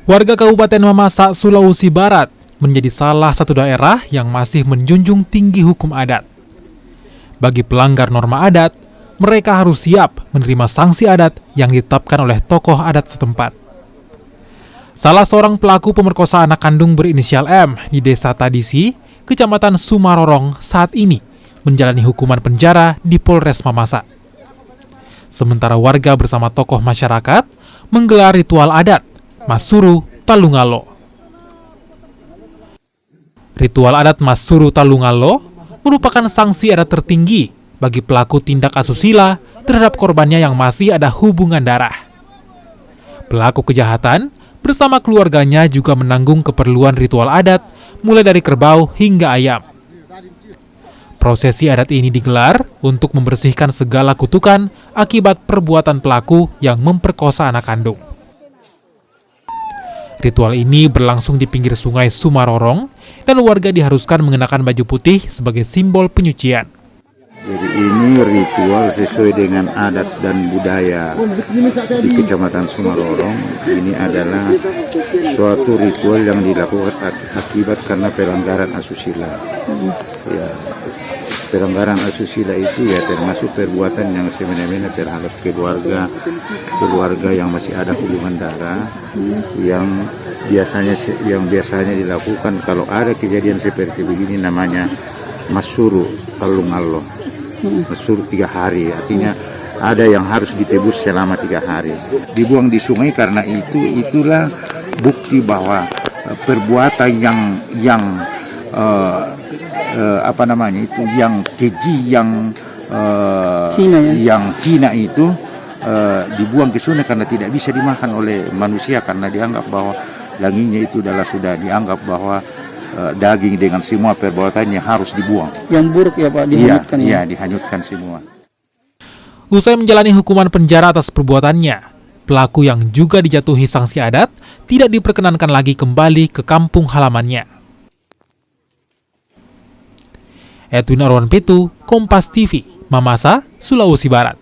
Warga Kabupaten Mamasa, Sulawesi Barat menjadi salah satu daerah yang masih menjunjung tinggi hukum adat. Bagi pelanggar norma adat, mereka harus siap menerima sanksi adat yang ditetapkan oleh tokoh adat setempat. Salah seorang pelaku pemerkosaan anak kandung berinisial M di Desa Tadisi, Kecamatan Sumarorong saat ini menjalani hukuman penjara di Polres Mamasa. Sementara warga bersama tokoh masyarakat menggelar ritual adat Masuru Talungalo. Ritual adat Masuru Talungalo merupakan sanksi adat tertinggi bagi pelaku tindak asusila terhadap korbannya yang masih ada hubungan darah. Pelaku kejahatan bersama keluarganya juga menanggung keperluan ritual adat mulai dari kerbau hingga ayam. Prosesi adat ini digelar untuk membersihkan segala kutukan akibat perbuatan pelaku yang memperkosa anak kandung. Ritual ini berlangsung di pinggir sungai Sumarorong dan warga diharuskan mengenakan baju putih sebagai simbol penyucian. Jadi ini ritual sesuai dengan adat dan budaya di Kecamatan Sumarorong. Ini adalah suatu ritual yang dilakukan akibat karena pelanggaran asusila. Ya, pelanggaran asusila itu ya termasuk perbuatan yang semena-mena terhadap keluarga yang masih ada hubungan darah, yang biasanya dilakukan kalau ada kejadian seperti begini, namanya Masuru Talungalo. Masuru 3 hari, artinya ada yang harus ditebus selama 3 hari. Dibuang di sungai karena itulah bukti bahwa perbuatan yang keji, yang hina itu dibuang ke sungai karena tidak bisa dimakan oleh manusia, karena dianggap bahwa dagingnya itu sudah dianggap bahwa daging dengan semua perbuatannya harus dibuang. Yang buruk ya Pak, dihanyutkan. Iya, dihanyutkan semua. Usai menjalani hukuman penjara atas perbuatannya, pelaku yang juga dijatuhi sanksi adat tidak diperkenankan lagi kembali ke kampung halamannya. Edwin Arwan Petu, Kompas TV, Mamasa, Sulawesi Barat.